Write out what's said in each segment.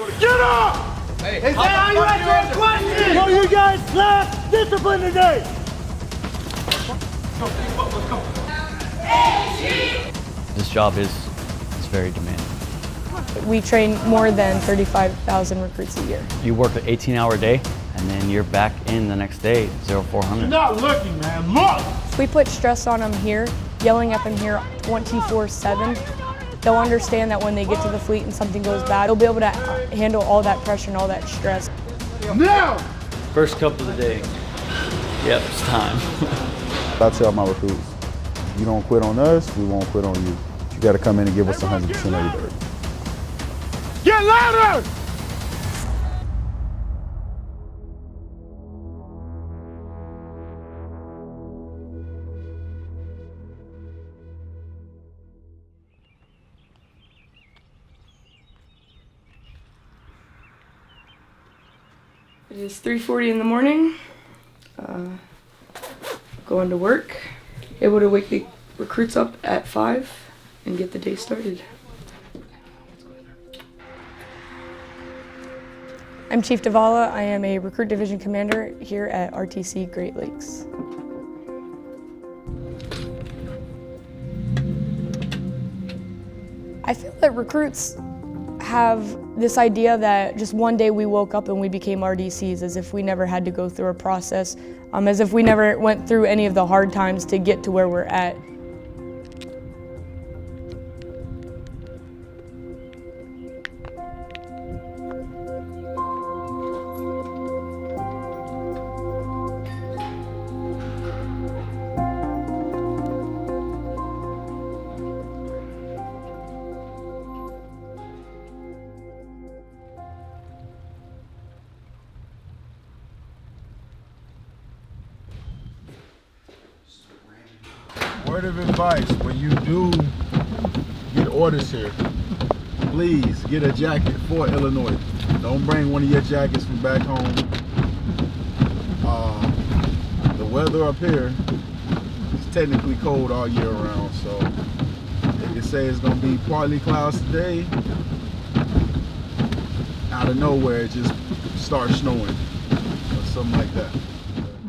Get up! Hey, is that how you answer a question? So you guys lack discipline today. This job is very demanding. We train more than 35,000 recruits a year. You work an 18-hour day, and then you're back in the next day, 0400. You're not looking, man. Look! We put stress on them here, yelling at them here 24/7. They'll understand that when they get to the fleet and something goes bad, they'll be able to handle all that pressure and all that stress. Now! First cup of the day. Yep, it's time. I tell my recruits, you don't quit on us, we won't quit on you. You got to come in and give us 100% every day. Get louder! It is 3:40 in the morning. Going to work. Able to wake the recruits up at 5 and get the day started. I'm Chief Davala. I am a Recruit Division Commander here at RTC Great Lakes. I feel that recruits have this idea that just one day we woke up and we became RDCs, as if we never had to go through a process, as if we never went through any of the hard times to get to where we're at. Word of advice, when you do get orders here, please get a jacket for Illinois. Don't bring one of your jackets from back home. The weather up here is technically cold all year round, so they can say it's gonna be partly clouds today. Out of nowhere, it just starts snowing or something like that.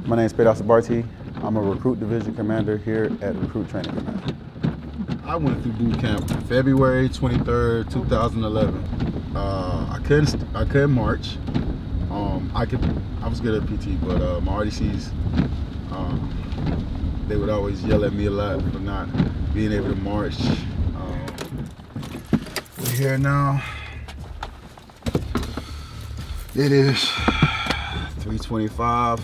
My name is Petty Officer Barty. I'm a Recruit Division Commander here at Recruit Training Command. I went through boot camp February 23rd, 2011. I couldn't march. I was good at PT, but my RDCs, they would always yell at me a lot for not being able to march. We're here now. It is 3:25.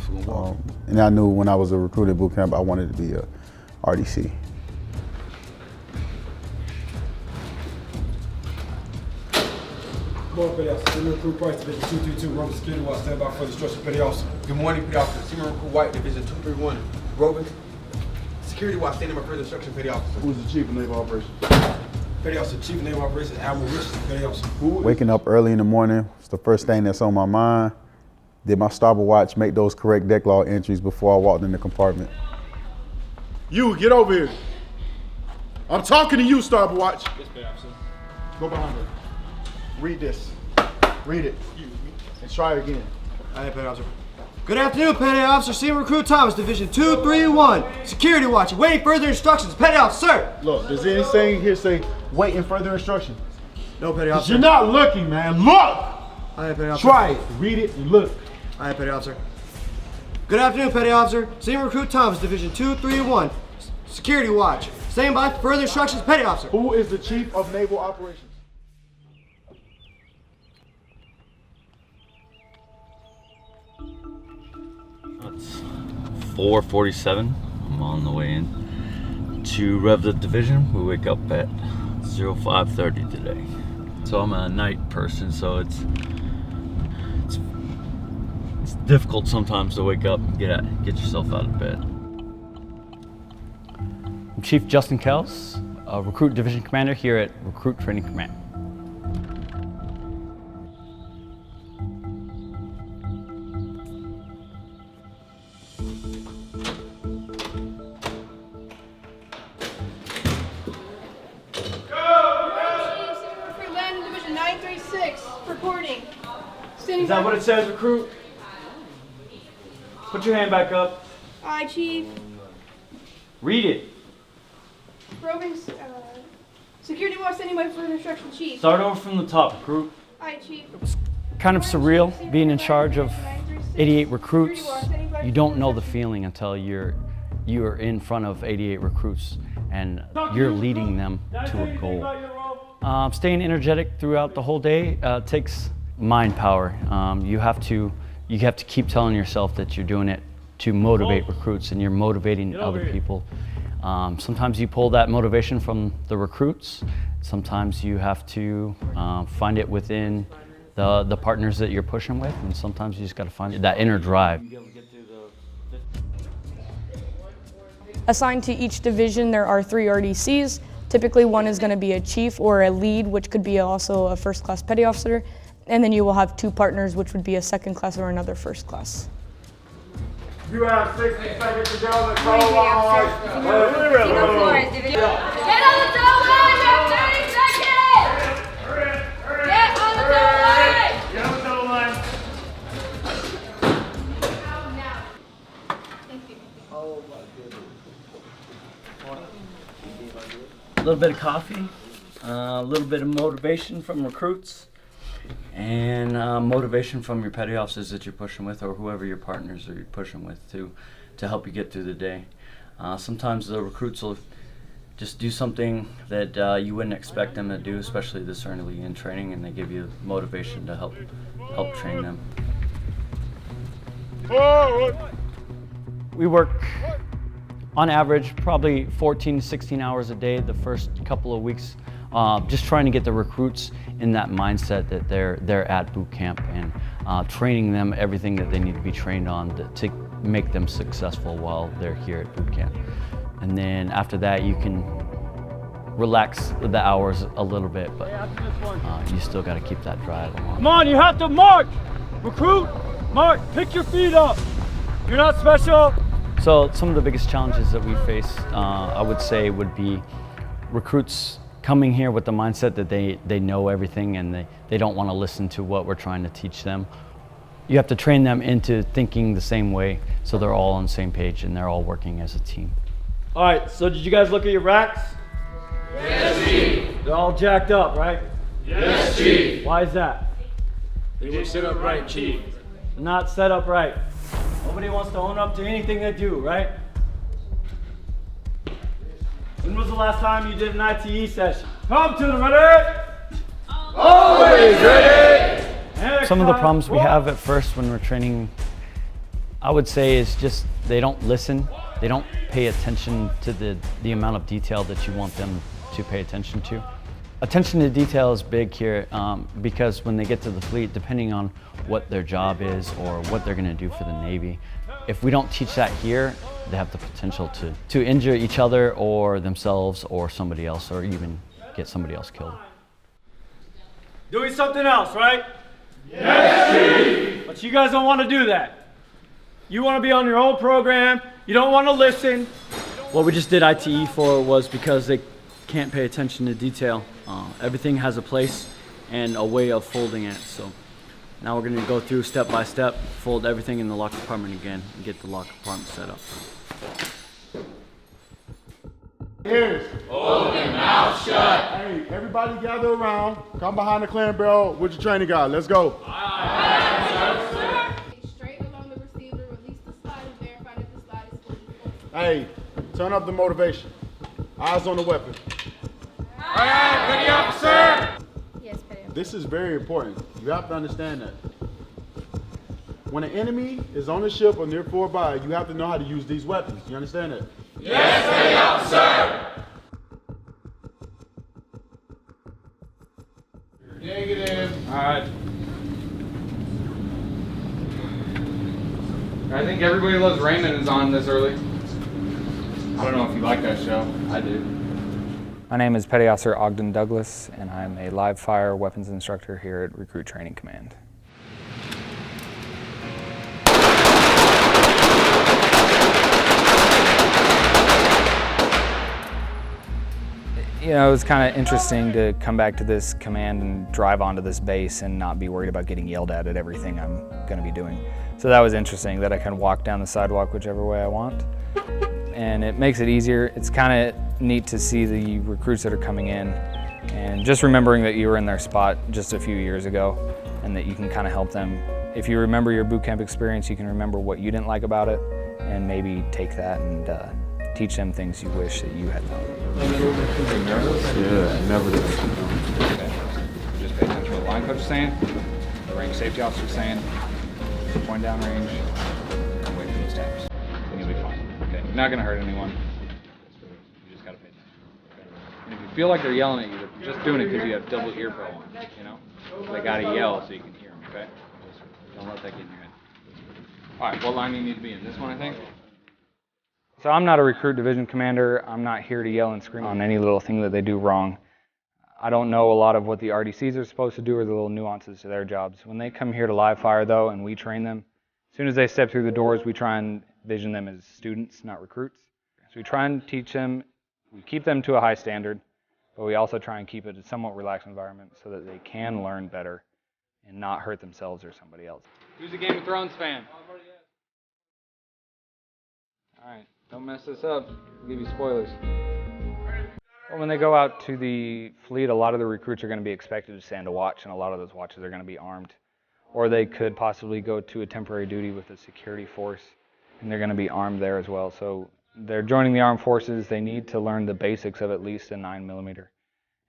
And I knew when I was a recruit at boot camp, I wanted to be a RDC. Come on, Petty Officer. Senior Recruit Price, Division 232, Roving Security Watch, stand by for instruction, Petty Officer. Good morning, Petty Officer. Senior Recruit White, Division 231, Roving Security Watch, standing by for instruction, Petty Officer. Who's the Chief of Naval Operations? Petty Officer, Chief of Naval Operations, Admiral Richardson, Petty Officer. Waking up early in the morning was the first thing that's on my mind. Did my starboard watch make those correct deck log entries before I walked in the compartment? You, get over here. I'm talking to you, starboard watch. Yes, Petty Officer. Go behind her. Read this. Read it. And try it again. Aye, Petty Officer. Good afternoon, Petty Officer. Senior Recruit Thomas, Division 231, Security Watch. Waiting further instructions. Petty Officer, sir. Look, does anything here say waiting further instruction? No, Petty Officer. You're not looking, man. Look! Aye, Petty Officer. Try it. Read it and look. Aye, Petty Officer. Good afternoon, Petty Officer. Senior Recruit Thomas, Division 231, Security Watch. Stand by for further instructions, Petty Officer. Who is the Chief of Naval Operations? It's 4:47. I'm on the way in to rev the division. We wake up at 05:30 today. So I'm a night person, so it's difficult sometimes to wake up and get yourself out of bed. I'm Chief Justin Kels, a Recruit Division Commander here at Recruit Training Command. Landing Division 936, reporting. Is that what it says, recruit? Put your hand back up. Aye, Chief. Read it. Roving, security watch standing by further instruction, Chief. Start over from the top, recruit. Aye, Chief. Kind of surreal being in charge of 88 recruits. You don't know the feeling until you're in front of 88 recruits and you're leading them to a goal. Staying energetic throughout the whole day takes mind power. You have to keep telling yourself that you're doing it to motivate recruits and you're motivating other people. Sometimes you pull that motivation from the recruits. Sometimes you have to find it within the partners that you're pushing with, and sometimes you just got to find that inner drive. Assigned to each division, there are 3 RDCs. Typically, one is going to be a chief or a lead, which could be also a first class petty officer. And then you will have 2 partners, which would be a second class or another first class. You have 60 seconds to go. Let's go. Get on the goal line! You have 30 seconds! Get on the goal line! Get on the goal line. A little bit of coffee, a little bit of motivation from recruits, and motivation from your petty officers that you're pushing with, or whoever your partners are you're pushing with to help you get through the day. Sometimes the recruits will just do something that you wouldn't expect them to do, especially this early in training, and they give you motivation to help train them. We work on average probably 14 to 16 hours a day the first couple of weeks, just trying to get the recruits in that mindset that they're at boot camp and training them everything that they need to be trained on to make them successful while they're here at boot camp. And then after that, you can relax the hours a little bit, but you still got to keep that drive along. Come on, you have to march! Recruit, march, pick your feet up. You're not special. So some of the biggest challenges that we face, I would say, would be recruits coming here with the mindset that they know everything and they don't want to listen to what we're trying to teach them. You have to train them into thinking the same way so they're all on the same page and they're all working as a team. All right, so did you guys look at your racks? Yes, Chief. They're all jacked up, right? Yes, Chief. Why is that? They were set up right, Chief. Not set up right. Nobody wants to own up to anything they do, right? When was the last time you did an ITE session? Come to the ready! Always ready! Some of the problems we have at first when we're training, I would say, is just they don't listen. They don't pay attention to the amount of detail that you want them to pay attention to. Attention to detail is big here because when they get to the fleet, depending on what their job is or what they're going to do for the Navy, if we don't teach that here, they have the potential to injure each other or themselves or somebody else, or even get somebody else killed. Doing something else, right? Yes, Chief. But you guys don't want to do that. You want to be on your own program. You don't want to listen. What we just did ITE for was because they can't pay attention to detail. Everything has a place and a way of folding it. So now we're going to go through step by step, fold everything in the lock compartment again, and get the lock compartment set up. Ears. Open mouth shut. Hey, everybody gather around. Come behind the clan barrel with your training guide. Let's go. Straight along the receiver, release the slide and verify that the slide is fully folded. Hey, turn up the motivation. Eyes on the weapon. Aye, petty officer. Yes, Petty Officer. This is very important. You have to understand that. When an enemy is on the ship or near by, you have to know how to use these weapons. You understand that? Yes, petty officer. Negative. All right. I think Everybody Loves Raymond is on this early. I don't know if you like that show. I do. My name is Petty Officer Ogden Douglas, and I'm a live fire weapons instructor here at Recruit Training Command. You know, it was kind of interesting to come back to this command and drive onto this base and not be worried about getting yelled at everything I'm going to be doing. So that was interesting, that I can walk down the sidewalk whichever way I want. And it makes it easier. It's kind of neat to see the recruits that are coming in and just remembering that you were in their spot just a few years ago and that you can kind of help them. If you remember your boot camp experience, you can remember what you didn't like about it and maybe take that and teach them things you wish that you had known. Yeah, never did. Okay. Just pay attention to what the line coach is saying, the range safety officer is saying, point down range, and wait for those taps. And you'll be fine. Okay, you're not going to hurt anyone. You just got to pay attention. Okay? And if you feel like they're yelling at you, they're just doing it because you have double ear pro on, you know? They got to yell so you can hear them, okay? Just don't let that get in your head. All right, what line do you need to be in? This one, I think? So I'm not a recruit division commander. I'm not here to yell and scream on any little thing that they do wrong. I don't know a lot of what the RDCs are supposed to do or the little nuances to their jobs. When they come here to live fire though and we train them, as soon as they step through the doors, we try and vision them as students, not recruits. So we try and teach them, we keep them to a high standard, but we also try and keep it a somewhat relaxed environment so that they can learn better and not hurt themselves or somebody else. Who's a Game of Thrones fan? All right, don't mess this up. I'll give you spoilers. Well, when they go out to the fleet, a lot of the recruits are going to be expected to stand a watch, and a lot of those watches are going to be armed. Or they could possibly go to a temporary duty with a security force, and they're going to be armed there as well. So they're joining the armed forces. They need to learn the basics of at least a 9mm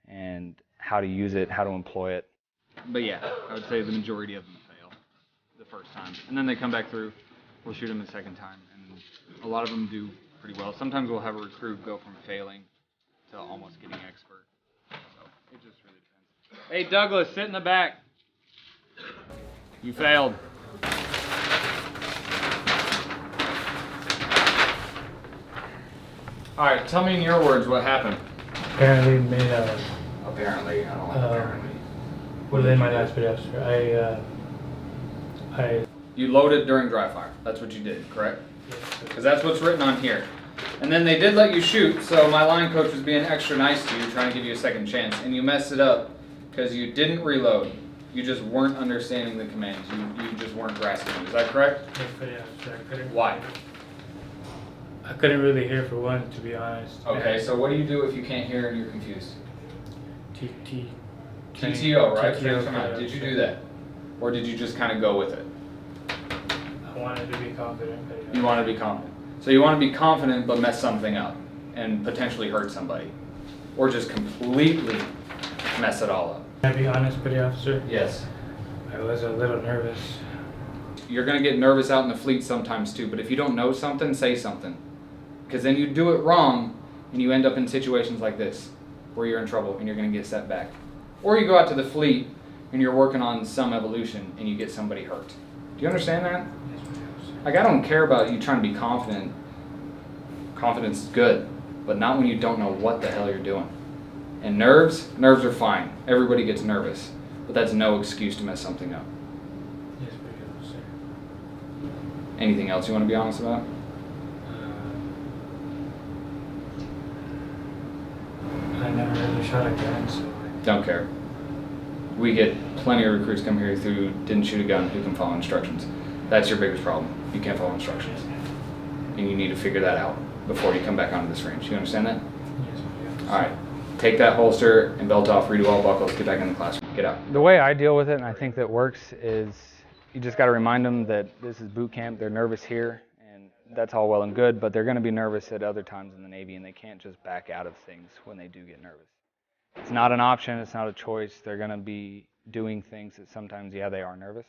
and how to use it, how to employ it. But yeah, I would say the majority of them fail the first time. And then they come back through, we'll shoot them the second time. And a lot of them do pretty well. Sometimes we'll have a recruit go from failing to almost getting expert. So it just really depends. Hey Douglas, sit in the back. You failed. Alright, tell me in your words what happened. Apparently made a... Apparently, I don't like apparently. Within my last video, I... You loaded during dry fire. That's what you did, correct? Because that's what's written on here. And then they did let you shoot, so my line coach was being extra nice to you, trying to give you a second chance, and you messed it up because you didn't reload. You just weren't understanding the commands. You just weren't grasping them. Is that correct? Yeah, so I couldn't... Why? I couldn't really hear for one, to be honest. Okay, so what do you do if you can't hear and you're confused? TTO, right? TTO, did you do that? Or did you just kind of go with it? I wanted to be confident. You want to be confident. So you want to be confident but mess something up and potentially hurt somebody. Or just completely mess it all up. Can I be honest, petty officer? Yes. I was a little nervous. You're going to get nervous out in the fleet sometimes too, but if you don't know something, say something. Because then you do it wrong and you end up in situations like this where you're in trouble and you're going to get set back. Or you go out to the fleet and you're working on some evolution and you get somebody hurt. Do you understand that? Like, I don't care about you trying to be confident. Confidence is good, but not when you don't know what the hell you're doing. And nerves are fine. Everybody gets nervous, but that's no excuse to mess something up. Yes, petty officer. Anything else you want to be honest about? I never really shot a gun, so... Don't care. We get plenty of recruits come here who didn't shoot a gun, who can follow instructions. That's your biggest problem. You can't follow instructions. And you need to figure that out before you come back onto this range. You understand that? Yes, petty officer. All right. Take that holster and belt off, redo all buckles, get back in the classroom. Get out. The way I deal with it, and I think that works, is you just got to remind them that this is boot camp. They're nervous here, and that's all well and good, but they're going to be nervous at other times in the Navy, and they can't just back out of things when they do get nervous. It's not an option. It's not a choice. They're going to be doing things that sometimes, yeah, they are nervous.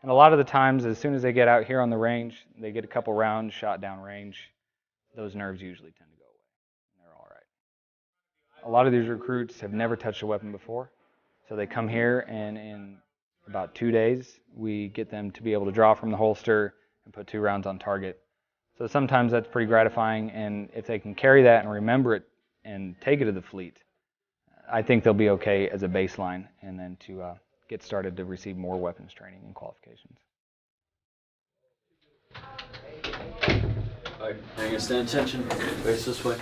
And a lot of the times, as soon as they get out here on the range, they get a couple rounds shot down range, those nerves usually tend to go away, and they're all right. A lot of these recruits have never touched a weapon before, so they come here, and in about 2 days, we get them to be able to draw from the holster and put 2 rounds on target. So sometimes that's pretty gratifying, and if they can carry that and remember it and take it to the fleet, I think they'll be okay as a baseline, and then to get started to receive more weapons training and qualifications. Alright, now you're gonna stand attention. Face this way.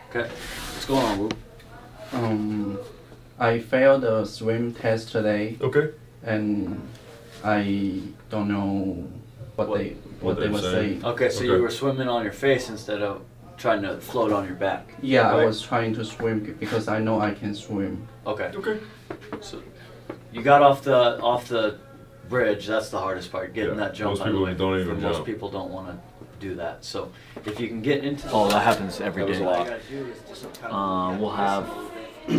Okay. What's going on, Woo? I failed the swim test today. Okay. And I don't know what they were saying. Okay, so you were swimming on your face instead of trying to float on your back. Yeah, right? I was trying to swim because I know I can swim. Okay. Okay. So you got off the bridge. That's the hardest part, getting that jump out of the way. Most people don't want to do that. So if you can get into that happens every day. We'll have,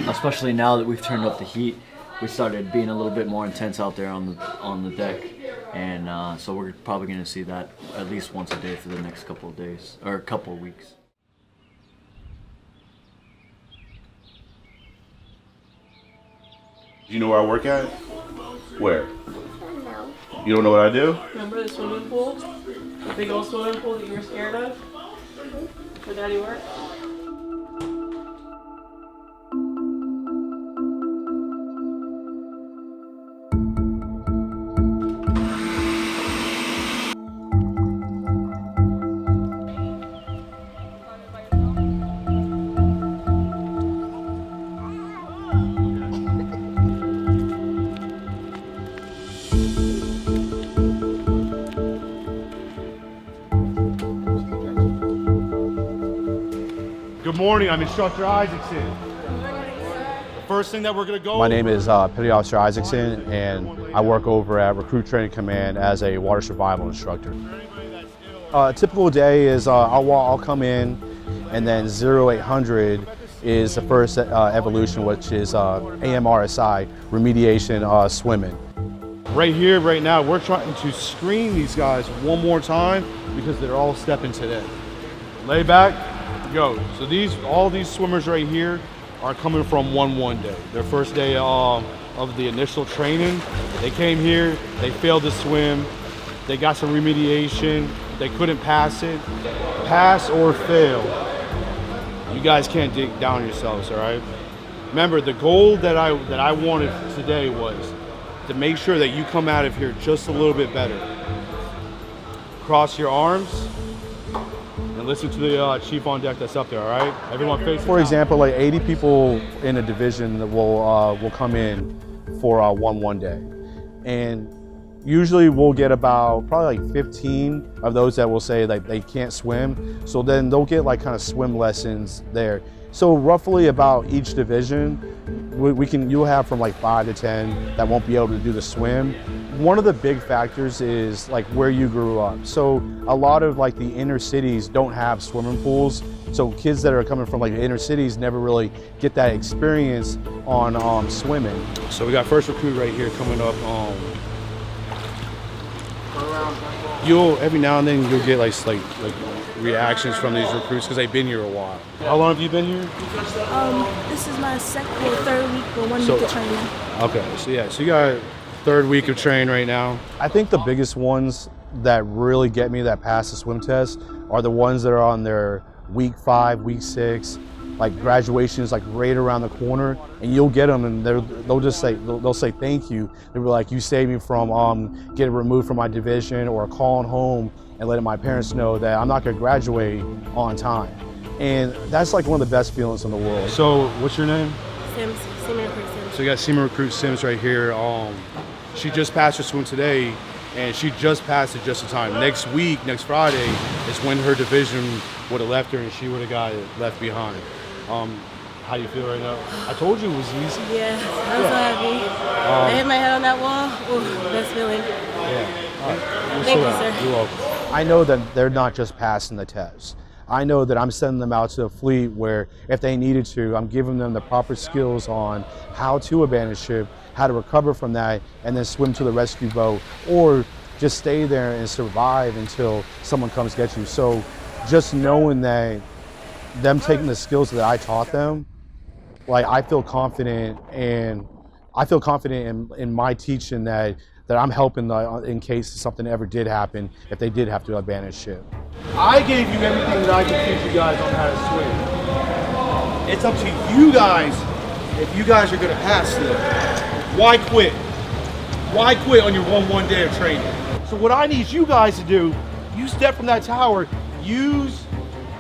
especially now that we've turned up the heat, we started being a little bit more intense out there on the deck, and so we're probably going to see that at least once a day for the next couple of days or a couple of weeks. You know where I work at? Where? No. You don't know what I do? Remember the swimming pool? The big old swimming pool that you were scared of? Where Daddy worked? Good morning, I'm Instructor Isaacson. The first thing that we're going to go My name is Petty Officer Isaacson, and I work over at Recruit Training Command as a water survival instructor. A typical day is I'll come in, and then 0800 is the first evolution, which is AMRSI, remediation swimming. Right here, right now, we're trying to screen these guys one more time because they're all stepping today. Lay back, go. So all these swimmers right here are coming from 1-1 day. Their first day of the initial training. They came here, they failed to swim, they got some remediation, they couldn't pass it. Pass or fail. You guys can't dig down yourselves, all right? Remember, the goal that I wanted today was to make sure that you come out of here just a little bit better. Cross your arms and listen to the chief on deck that's up there, all right? Everyone face For example, like 80 people in a division that will come in for 1-1 day. And usually we'll get about probably like 15 of those that will say like they can't swim. So then they'll get like kind of swim lessons there. So roughly about each division, you'll have from like 5 to 10 that won't be able to do the swim. One of the big factors is like where you grew up. So a lot of like the inner cities don't have swimming pools. So kids that are coming from like the inner cities never really get that experience on swimming. So we got first recruit right here coming up. Every now and then you'll get like reactions from these recruits because they've been here a while. How long have you been here? This is my second or third week, but 1 week of training. Okay, so you got third week of training right now. I think the biggest ones that really get me that pass the swim test are the ones that are on their week 5, week 6, like graduation is like right around the corner, and you'll get them and they'll say thank you. They'll be like, you saved me from getting removed from my division or calling home and letting my parents know that I'm not gonna graduate on time. And that's like one of the best feelings in the world. So what's your name? Sims, Seaman Recruit Sims. So you got Seaman Recruit Sims right here. She just passed her swim today, and she just passed it just in time. Next week, next Friday, is when her division would have left her and she would have got left behind. How do you feel right now? I told you it was easy. Yeah, I'm so happy. I hit my head on that wall. Ooh, best feeling. Yeah. All right. Thank you, sir. You're welcome. I know that they're not just passing the test. I know that I'm sending them out to the fleet where if they needed to, I'm giving them the proper skills on how to abandon ship, how to recover from that, and then swim to the rescue boat, or just stay there and survive until someone comes get you. So just knowing that them taking the skills that I taught them, like I feel confident, and I feel confident in my teaching that I'm helping in case something ever did happen, if they did have to abandon ship. I gave you everything that I could teach you guys on how to swim. It's up to you guys if you guys are gonna pass this. Why quit? Why quit on your 1-1 day of training? So what I need you guys to do, you step from that tower, use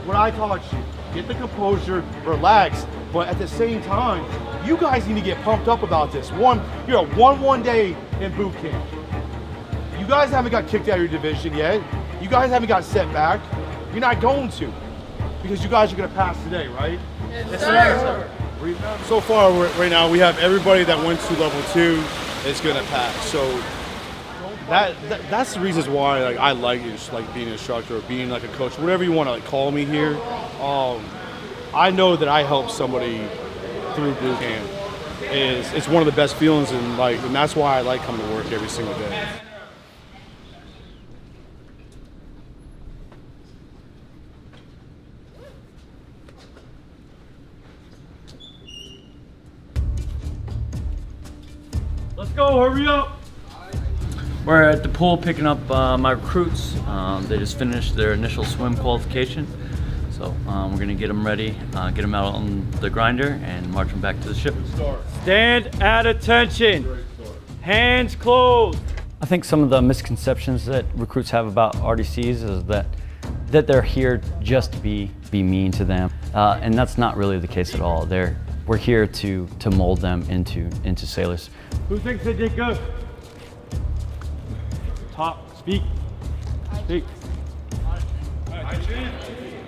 what I taught you. Get the composure, relax, But at the same time, you guys need to get pumped up about this. One, you're a 1-1 day in boot camp. You guys haven't got kicked out of your division yet. You guys haven't got set back. You're not going to, because you guys are going to pass today, right? Yes, sir. So far, right now, we have everybody that went to level 2 is going to pass. So that's the reasons why I like being an instructor or being like a coach, whatever you want to call me here. I know that I helped somebody through boot camp. It's one of the best feelings, and that's why I like coming to work every single day. Let's go, hurry up. We're at the pool picking up my recruits. They just finished their initial swim qualification. So we're gonna get them ready, get them out on the grinder and march them back to the ship. Stand at attention, hands closed. I think some of the misconceptions that recruits have about RDCs is that they're here just to be mean to them. And that's not really the case at all. We're here to mold them into sailors. Who thinks they did good? Speak.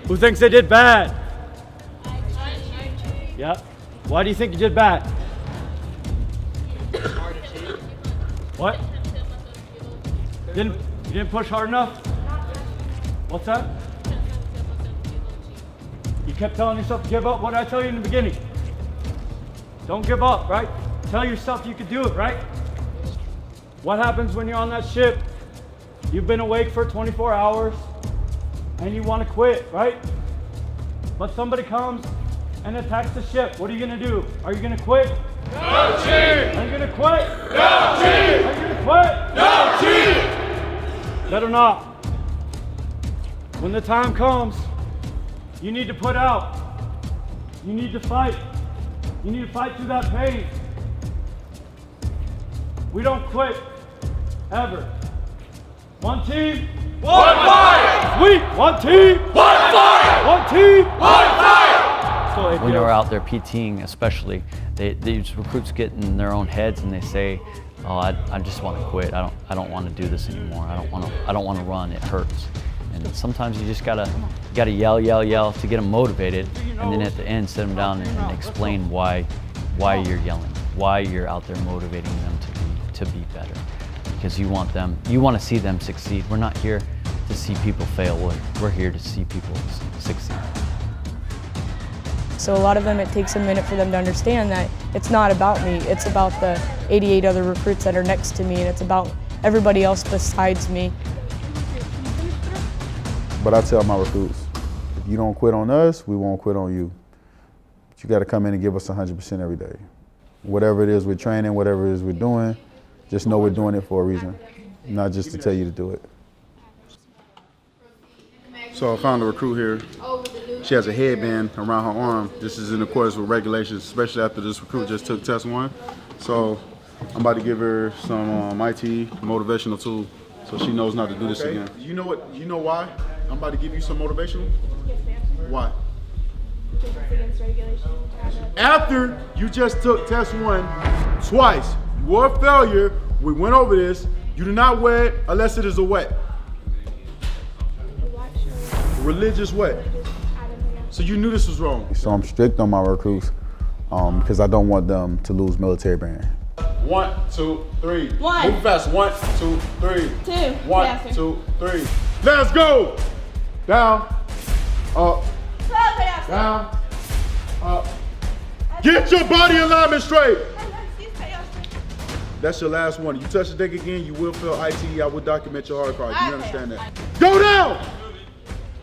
Who thinks they did bad? Yeah. Why do you think you did bad? What? You didn't push hard enough? What's that? You kept telling yourself to give up. What did I tell you in the beginning? Don't give up, right? Tell yourself you could do it, right? What happens when you're on that ship? You've been awake for 24 hours and you want to quit, right? But somebody comes and attacks the ship. What are you going to do? Are you going to quit? No cheat! Are you going to quit? No cheat! Are you going to quit? No cheat! Better not. When the time comes, you need to put out. You need to fight. You need to fight through that pain. We don't quit, ever. One team, one fight! Sweet! One team, one fight! One team, one fight! So when they're out there PTing especially, these recruits get in their own heads and they say, oh, I just want to quit. I don't want to do this anymore. I don't want to run. It hurts. And sometimes you just gotta yell to get them motivated, and then at the end sit them down and explain why you're yelling, why you're out there motivating them to be better, because you want to see them succeed. We're not here to see people fail. We're here to see people succeed. So a lot of them, it takes a minute for them to understand that it's not about me. It's about the 88 other recruits that are next to me, and it's about everybody else besides me. But I tell my recruits, if you don't quit on us, we won't quit on you. But you got to come in and give us 100% every day. Whatever it is we're training, whatever it is we're doing, just know we're doing it for a reason, not just to tell you to do it. So I found a recruit here. She has a headband around her arm. This is in accordance with regulations, especially after this recruit just took test 1. So I'm about to give her some IT motivational tool so she knows not to do this again. You know what? You know why? I'm about to give you some motivation. Yes, ma'am. Why? Because it's against regulation. After you just took test 1 twice, you were a failure. We went over this. You do not wear it unless it is a wet. Religious wet. So you knew this was wrong. So I'm strict on my recruits because I don't want them to lose military brand. 1, 2, 3. One. Move fast. 1, 2, 3. 2. 1, Faster. 2, 3. Let's go. Down. Up. Down. Up. Get your body alignment straight. That's your last one. You touch the deck again, you will fail IT. I will document your hard card. You understand that? Go down.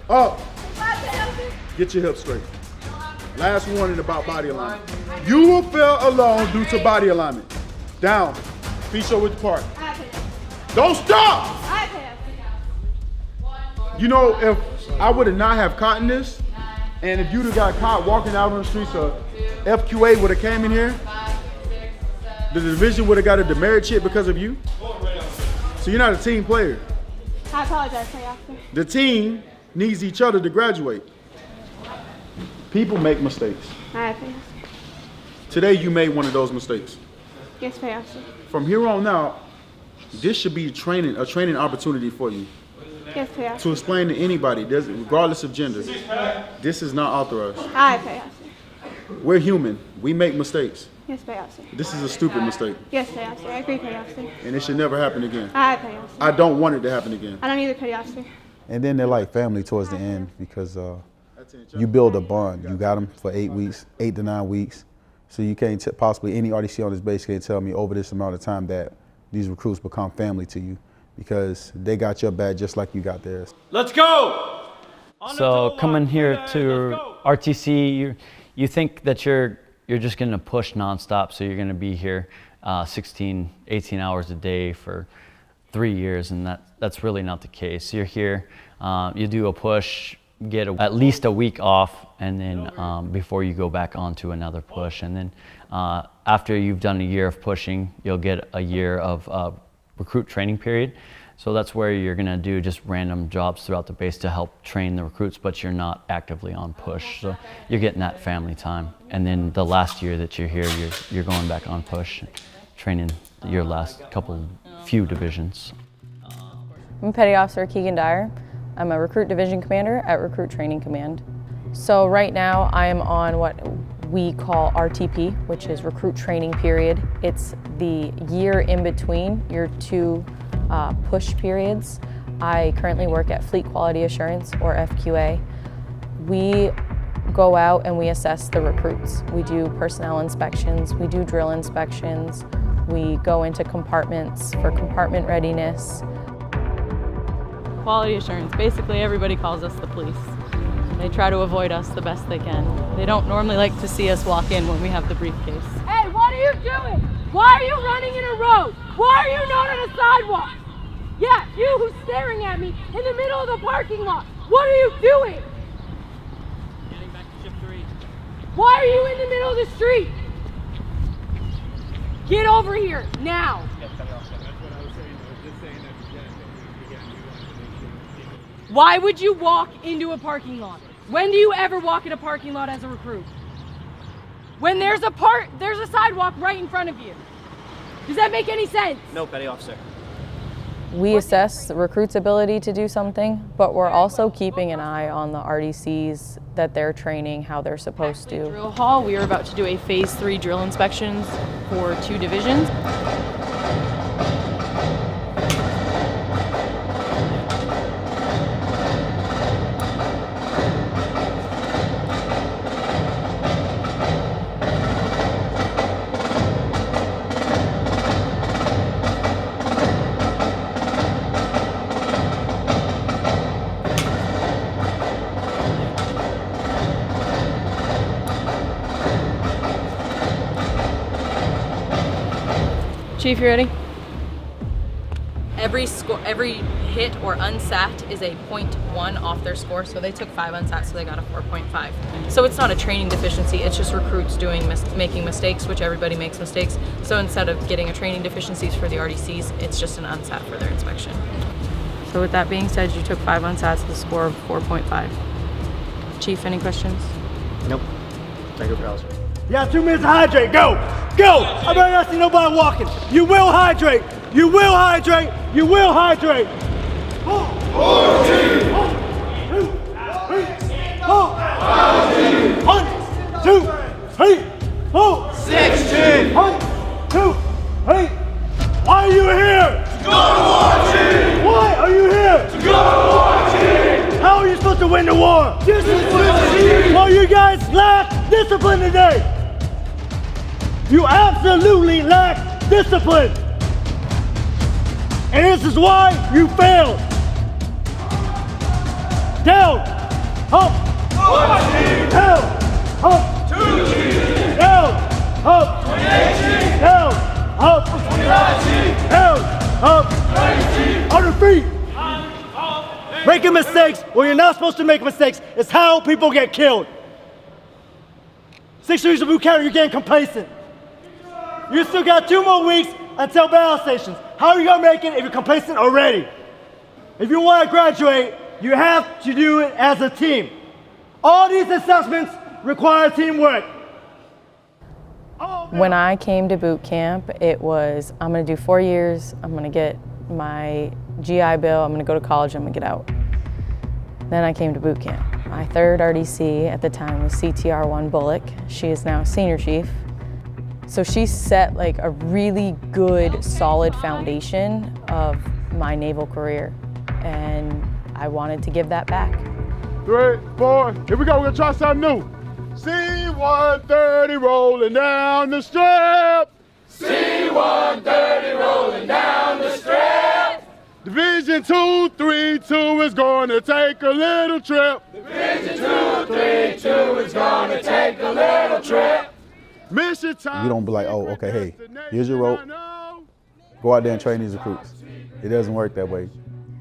Up. Get your hips straight. Last warning about body alignment. You will fail alone due to body alignment. Down. Feet shoulder width apart. Don't stop. You know, if I would have not have caught in this, and if you'd have got caught walking out on the streets of FQA would have came in here, the division would have got a demerit chip because of you. So you're not a team player. I apologize, Playoff. The team needs each other to graduate. People make mistakes. Aye, Petty Officer. Today you made one of those mistakes. Yes, Petty Officer. From here on out, this should be a training opportunity for you. Yes, Petty Officer. To explain to anybody, regardless of gender, this is not authorized. Aye, Petty Officer. We're human. We make mistakes. Yes, Petty Officer. This is a stupid mistake, Yes, Petty Officer. I agree, Petty Officer. and it should never happen again. Aye, Petty Officer. I don't want it to happen again. I don't either, Petty Officer. And then they're like family towards the end because you build a bond. You got them for 8 weeks, 8 to 9 weeks. So you can't possibly, any RDC on this base can't tell me over this amount of time that these recruits become family to you because they got your back just like you got theirs. Let's go! So coming here to RTC, you think that you're just going to push nonstop, so you're going to be here 16, 18 hours a day for 3 years, and that's really not the case. You're here, you do a push, get at least a week off, and then before you go back on to another push. And then after you've done a year of pushing, you'll get a year of recruit training period. So that's where you're gonna do just random jobs throughout the base to help train the recruits, but you're not actively on push. So you're getting that family time. And then the last year that you're here, you're going back on push, training your last few divisions. I'm Petty Officer Keegan Dyer. I'm a Recruit Division Commander at Recruit Training Command. So right now I am on what we call RTP, which is Recruit Training Period. It's the year in between your two push periods. I currently work at Fleet Quality Assurance, or FQA. We go out and we assess the recruits. We do personnel inspections, we do drill inspections, we go into compartments for compartment readiness. Quality assurance. Basically, everybody calls us the police. They try to avoid us the best they can. They don't normally like to see us walk in when we have the briefcase. Hey, what are you doing? Why are you running in a road? Why are you not on a sidewalk? Yeah, you who's staring at me in the middle of the parking lot. What are you doing? Getting back to shift 3. Why are you in the middle of the street? Get over here, now. Why would you walk into a parking lot? When do you ever walk in a parking lot as a recruit? When there's a sidewalk right in front of you. Does that make any sense? No, Petty Officer. We assess the recruits' ability to do something, but we're also keeping an eye on the RDCs that they're training how they're supposed to. Drill hall, we are about to do a phase 3 drill inspections for 2 divisions. Chief, you ready? Every hit or unsat is a 0.1 off their score, so they took 5 unsats, so they got a 4.5. So it's not a training deficiency, it's just recruits making mistakes, which everybody makes mistakes. So instead of getting a training deficiencies for the RDCs, it's just an unsat for their inspection. So with that being said, you took 5 unsats with a score of 4.5. Chief, any questions? Nope. Thank you, Officer. You got 2 minutes to hydrate. Go! Go! I better not see nobody walking. You will hydrate. You will hydrate. You will hydrate. 14! 1, 2, 3, 4, 16! 1, 2, 3. Why are you here? To go to war, Chief! Why are you here? To go to war, Chief! How are you supposed to win the war? Discipline, Chief! Well, you guys lack discipline today. You absolutely lack discipline. And this is why you failed. Down, up, down, up, down, up, down, up, down, up, on your feet. Making mistakes when you're not supposed to make mistakes is how people get killed. 6 weeks of boot camp, you're getting complacent. You still got 2 more weeks until battle stations. How are you gonna make it if you're complacent already? If you wanna graduate, you have to do it as a team. All these assessments require teamwork. When I came to boot camp, it was, I'm gonna do 4 years, I'm gonna get my GI Bill, I'm gonna go to college, I'm gonna get out. Then I came to boot camp. My third RDC at the time was CTR1 Bullock. She is now senior chief. So she set like a really good, solid foundation of my naval career. And I wanted to give that back. 3, 4, here we go, we're gonna try something new. C-130 rolling down the strip. C-130 rolling down the strip. Division 232 is gonna take a little trip. Division 232 is gonna take a little trip. Mission time. You don't be like, oh, okay, hey, here's your rope. Go out there and train these recruits. It doesn't work that way.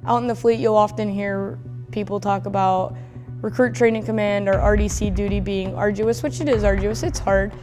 Out in the fleet, you'll often hear people talk about Recruit Training Command or RDC duty being arduous, which it is arduous, it's hard.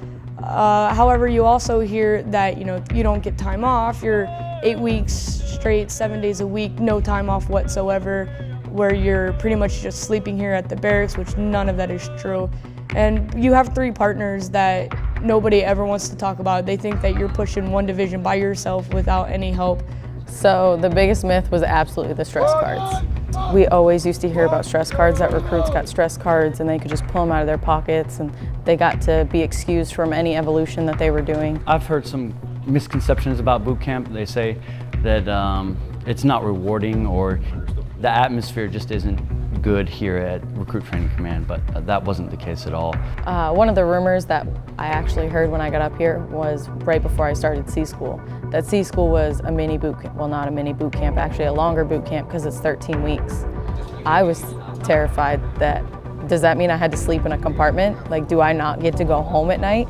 However, you also hear that you don't get time off. You're 8 weeks straight, 7 days a week, no time off whatsoever, where you're pretty much just sleeping here at the barracks, which none of that is true. And you have 3 partners that nobody ever wants to talk about. They think that you're pushing one division by yourself without any help. So the biggest myth was absolutely the stress cards. We always used to hear about stress cards, that recruits got stress cards and they could just pull them out of their pockets and they got to be excused from any evolution that they were doing. I've heard some misconceptions about boot camp. They say that it's not rewarding or the atmosphere just isn't good here at Recruit Training Command, but that wasn't the case at all. One of the rumors that I actually heard when I got up here was right before I started C School, that C School was a mini boot camp. Well, not a mini boot camp, actually a longer boot camp because it's 13 weeks. I was terrified that, does that mean I had to sleep in a compartment? Like, do I not get to go home at night?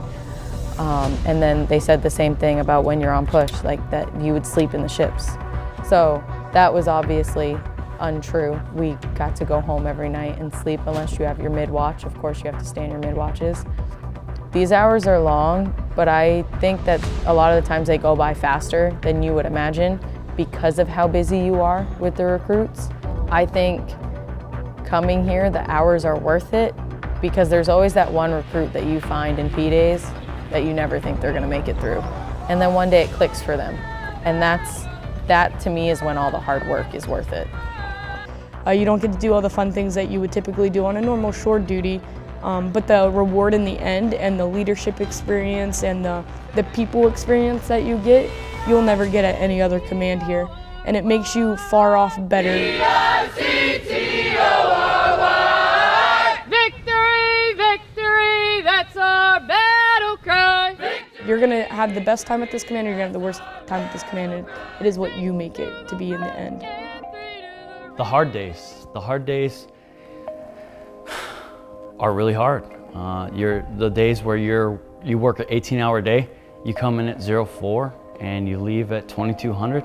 And then they said the same thing about when you're on push, like that you would sleep in the ships. So that was obviously untrue. We got to go home every night and sleep unless you have your mid-watch. Of course, you have to stay in your mid-watches. These hours are long, but I think that a lot of the times they go by faster than you would imagine because of how busy you are with the recruits. I think coming here, the hours are worth it because there's always that one recruit that you find in P days that you never think they're gonna make it through. And then one day it clicks for them. And that to me is when all the hard work is worth it. You don't get to do all the fun things that you would typically do on a normal shore duty, but the reward in the end and the leadership experience and the people experience that you get, you'll never get at any other command here. And it makes you far off better. Victory, victory, that's our battle cry. You're gonna have the best time at this command, or you're gonna have the worst time at this command, and it is what you make it to be in the end. The hard days are really hard. The days where you work an 18-hour day, you come in at 04 and you leave at 2200,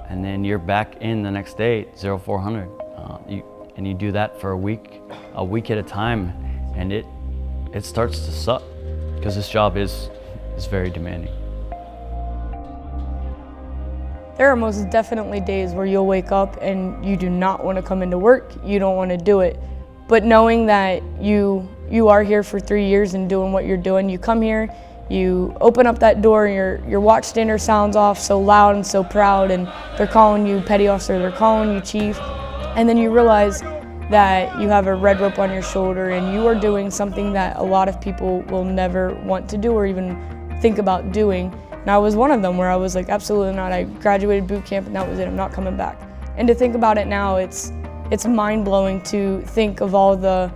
and then you're back in the next day at 0400. And you do that for a week at a time, and it starts to suck because this job is very demanding. There are most definitely days where you'll wake up and you do not want to come into work, you don't want to do it. But knowing that you are here for 3 years and doing what you're doing, you come here, you open up that door, your watch stander sounds off so loud and so proud, and they're calling you petty officer, they're calling you chief, and then you realize that you have a red rope on your shoulder and you are doing something that a lot of people will never want to do or even think about doing. And I was one of them where I was like, absolutely not. I graduated boot camp and that was it, I'm not coming back. And to think about it now, it's mind-blowing to think of all the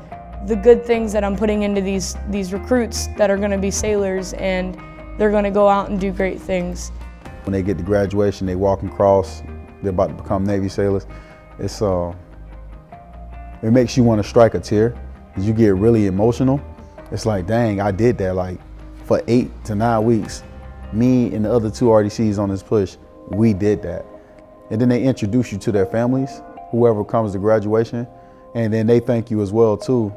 good things that I'm putting into these recruits that are gonna be sailors, and they're gonna go out and do great things. When they get to graduation, they walk across, they're about to become Navy sailors. It makes you wanna strike a tear, because you get really emotional. It's like, dang, I did that like for 8 to 9 weeks. Me and the other 2 RDCs on this push, we did that. And then they introduce you to their families, whoever comes to graduation, and then they thank you as well too.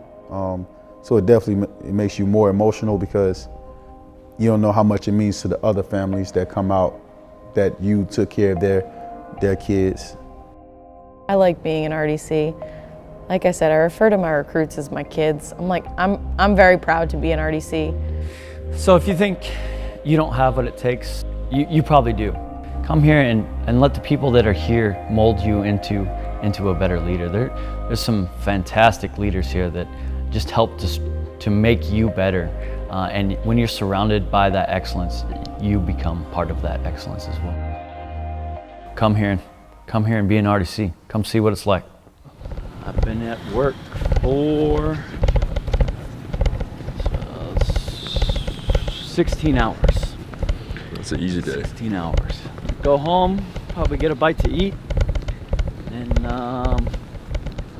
So it definitely makes you more emotional because you don't know how much it means to the other families that come out that you took care of their kids. I like being an RDC. Like I said, I refer to my recruits as my kids. I'm very proud to be an RDC. So if you think you don't have what it takes, you probably do. Come here and let the people that are here mold you into a better leader. There's some fantastic leaders here that just help to make you better. And when you're surrounded by that excellence, you become part of that excellence as well. Come here and be an RDC. Come see what it's like. I've been at work for 16 hours. That's an easy day. 16 hours. Go home, probably get a bite to eat, and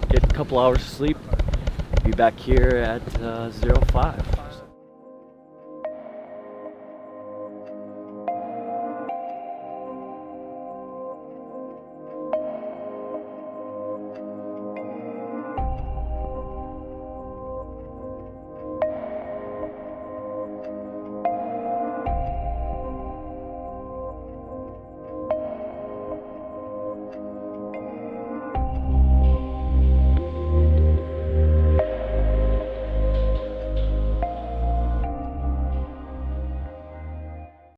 get a couple hours of sleep. Be back here at 05.